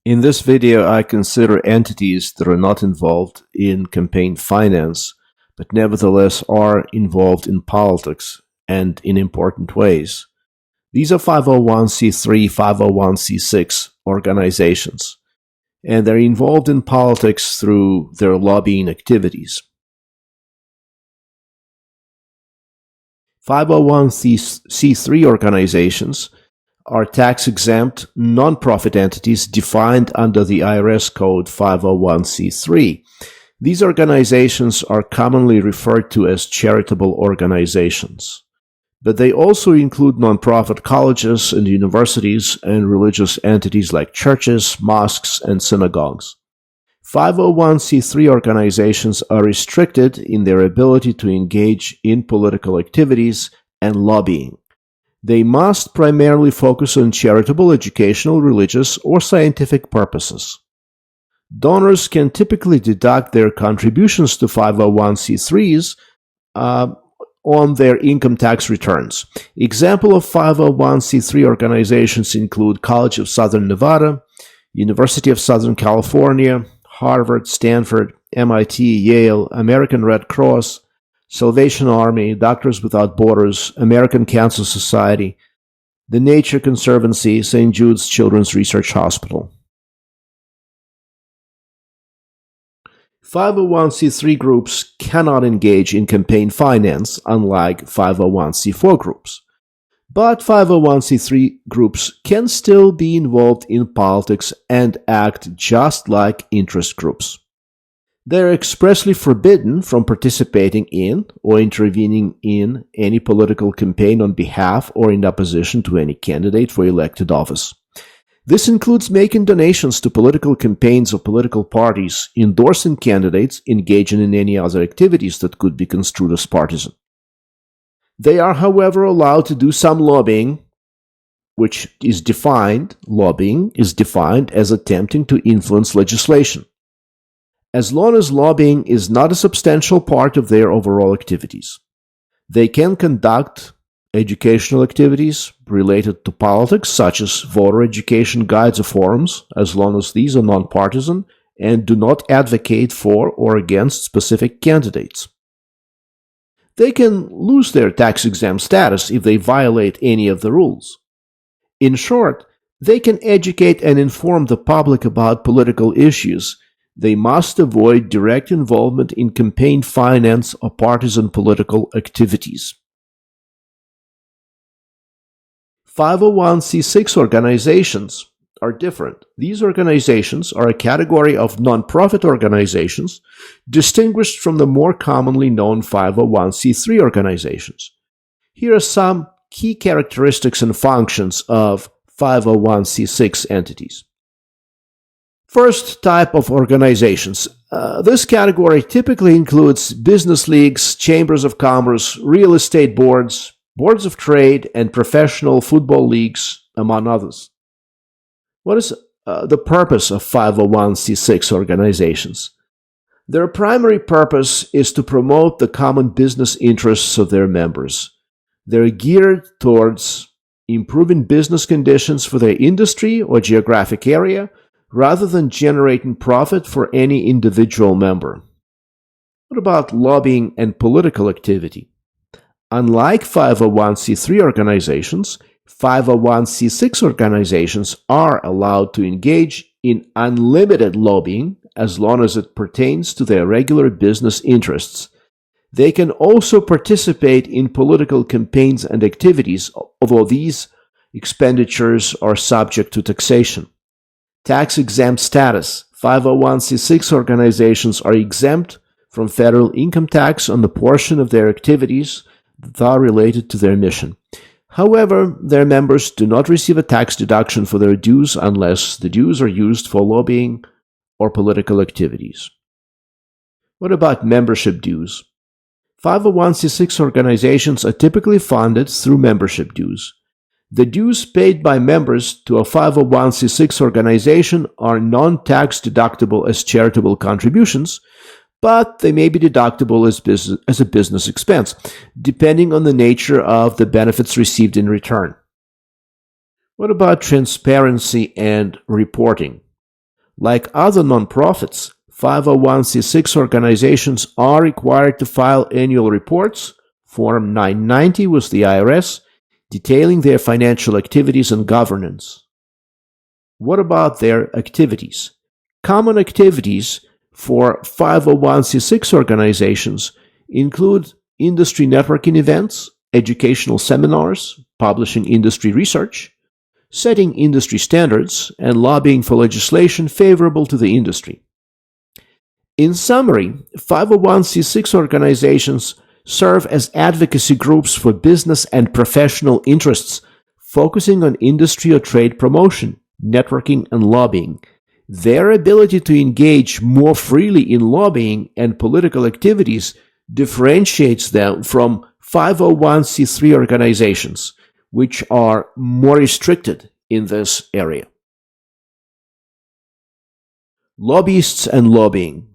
In this video, I consider entities that are not involved in campaign finance, but nevertheless are involved in politics and in important ways. These are 501c3, 501c6 organizations, and they're involved in politics through their lobbying activities. 501c3 organizations are tax-exempt nonprofit entities defined under the IRS Code 501c3. These organizations are commonly referred to as charitable organizations, but they also include nonprofit colleges and universities and religious entities like churches, mosques, and synagogues. 501c3 organizations are restricted in their ability to engage in political activities and lobbying. They must primarily focus on charitable, educational, religious, or scientific purposes. Donors can typically deduct their contributions to 501c3s on their income tax returns. Examples of 501c3 organizations include College of Southern Nevada, University of Southern California, Harvard, Stanford, MIT, Yale, American Red Cross, Salvation Army, Doctors Without Borders, American Cancer Society, the Nature Conservancy, St. Jude's Children's Research Hospital. 501c3 groups cannot engage in campaign finance, unlike 501c4 groups. But 501c3 groups can still be involved in politics and act just like interest groups. They are expressly forbidden from participating in or intervening in any political campaign on behalf or in opposition to any candidate for elected office. This includes making donations to political campaigns of political parties, endorsing candidates, engaging in any other activities that could be construed as partisan. They are, however, allowed to do some lobbying, lobbying is defined as attempting to influence legislation, as long as lobbying is not a substantial part of their overall activities. They can conduct educational activities related to politics, such as voter education guides or forums, as long as these are nonpartisan and do not advocate for or against specific candidates. They can lose their tax-exempt status if they violate any of the rules. In short, they can educate and inform the public about political issues. They must avoid direct involvement in campaign finance or partisan political activities. 501c6 organizations are different. These organizations are a category of nonprofit organizations distinguished from the more commonly known 501c3 organizations. Here are some key characteristics and functions of 501c6 entities. First type of organizations. This category typically includes business leagues, chambers of commerce, real estate boards, boards of trade, and professional football leagues, among others. What is the purpose of 501c6 organizations? Their primary purpose is to promote the common business interests of their members. They're geared towards improving business conditions for their industry or geographic area, rather than generating profit for any individual member. What about lobbying and political activity? Unlike 501c3 organizations, 501c6 organizations are allowed to engage in unlimited lobbying as long as it pertains to their regular business interests. They can also participate in political campaigns and activities, although these expenditures are subject to taxation. Tax-exempt status. 501c6 organizations are exempt from federal income tax on the portion of their activities that are related to their mission. However, their members do not receive a tax deduction for their dues unless the dues are used for lobbying or political activities. What about membership dues? 501c6 organizations are typically funded through membership dues. The dues paid by members to a 501c6 organization are non-tax deductible as charitable contributions, but they may be deductible as a business expense, depending on the nature of the benefits received in return. What about transparency and reporting? Like other nonprofits, 501c6 organizations are required to file annual reports, Form 990 with the IRS, detailing their financial activities and governance. What about their activities? Common activities for 501c6 organizations include industry networking events, educational seminars, publishing industry research, setting industry standards, and lobbying for legislation favorable to the industry. In summary, 501c6 organizations serve as advocacy groups for business and professional interests, focusing on industry or trade promotion, networking, and lobbying. Their ability to engage more freely in lobbying and political activities differentiates them from 501c3 organizations, which are more restricted in this area. Lobbyists and lobbying.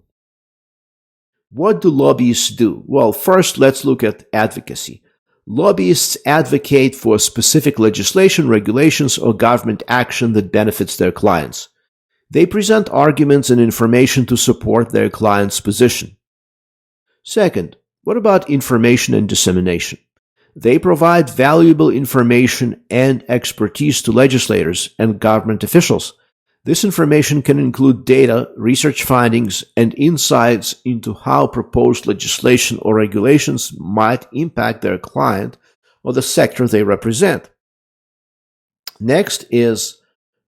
What do lobbyists do? Well, first, let's look at advocacy. Lobbyists advocate for specific legislation, regulations, or government action that benefits their clients. They present arguments and information to support their client's position. Second, what about information and dissemination? They provide valuable information and expertise to legislators and government officials. This information can include data, research findings, and insights into how proposed legislation or regulations might impact their client or the sector they represent. Next is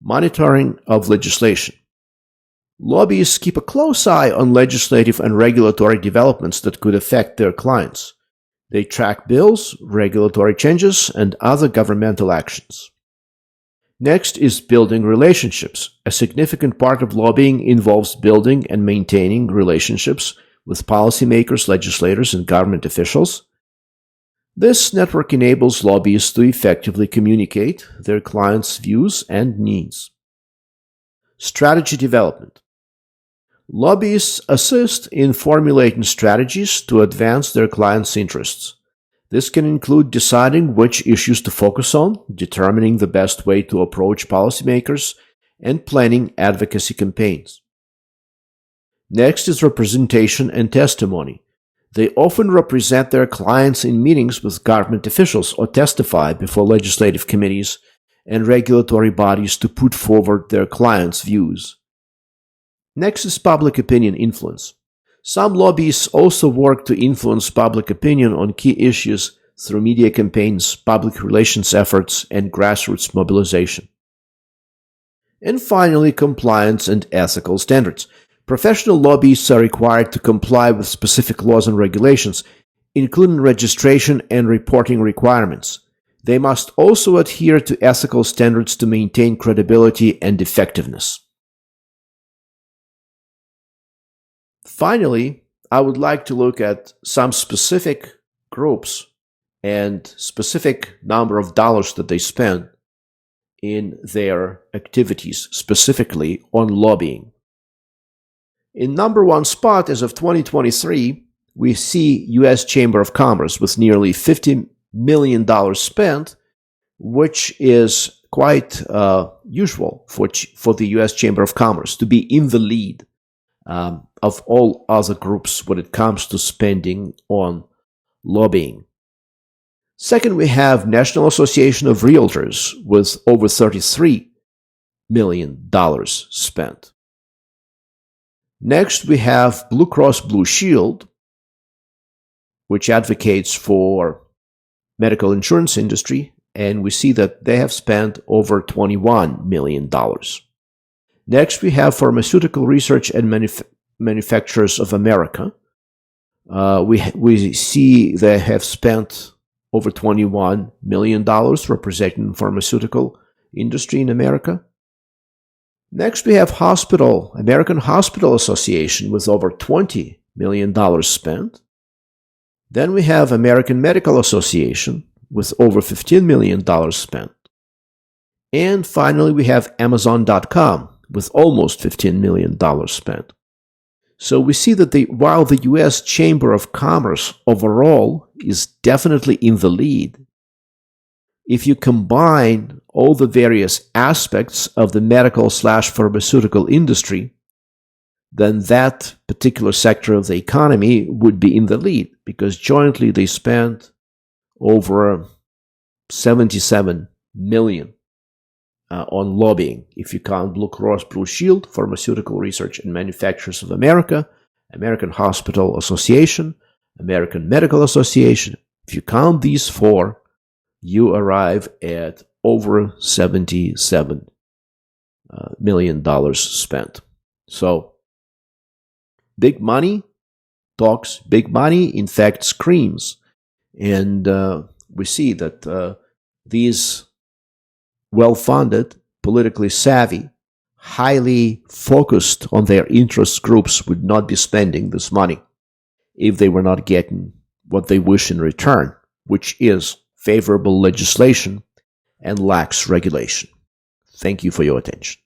monitoring of legislation. Lobbyists keep a close eye on legislative and regulatory developments that could affect their clients. They track bills, regulatory changes, and other governmental actions. Next is building relationships. A significant part of lobbying involves building and maintaining relationships with policymakers, legislators, and government officials. This network enables lobbyists to effectively communicate their clients' views and needs. Strategy development. Lobbyists assist in formulating strategies to advance their clients' interests. This can include deciding which issues to focus on, determining the best way to approach policymakers, and planning advocacy campaigns. Next is representation and testimony. They often represent their clients in meetings with government officials or testify before legislative committees and regulatory bodies to put forward their clients' views. Next is public opinion influence. Some lobbyists also work to influence public opinion on key issues through media campaigns, public relations efforts, and grassroots mobilization. And finally, compliance and ethical standards. Professional lobbyists are required to comply with specific laws and regulations, including registration and reporting requirements. They must also adhere to ethical standards to maintain credibility and effectiveness. Finally, I would like to look at some specific groups and specific number of dollars that they spend in their activities, specifically on lobbying. In number one spot, as of 2023, we see U.S. Chamber of Commerce with nearly $50 million spent, which is quite usual for the U.S. Chamber of Commerce to be in the lead of all other groups when it comes to spending on lobbying. Second, we have National Association of Realtors with over $33 million spent. Next, we have Blue Cross Blue Shield, which advocates for medical insurance industry, and we see that they have spent over $21 million. Next, we have Pharmaceutical Research and Manufacturers of America. We see they have spent over $21 million representing the pharmaceutical industry in America. Next, we have American Hospital Association with over $20 million spent. Then we have American Medical Association with over $15 million spent. And finally, we have Amazon.com with almost $15 million spent. So we see that while the U.S. Chamber of Commerce overall is definitely in the lead, if you combine all the various aspects of the medical/pharmaceutical industry, then that particular sector of the economy would be in the lead, because jointly they spent over 77 million on lobbying. If you count Blue Cross Blue Shield, Pharmaceutical Research and Manufacturers of America, American Hospital Association, American Medical Association, if you count these four, you arrive at over $77 million spent. So big money talks, big money in fact screams. And we see that these well-funded, politically savvy, highly focused on their interest groups would not be spending this money if they were not getting what they wish in return, which is favorable legislation and lax regulation. Thank you for your attention.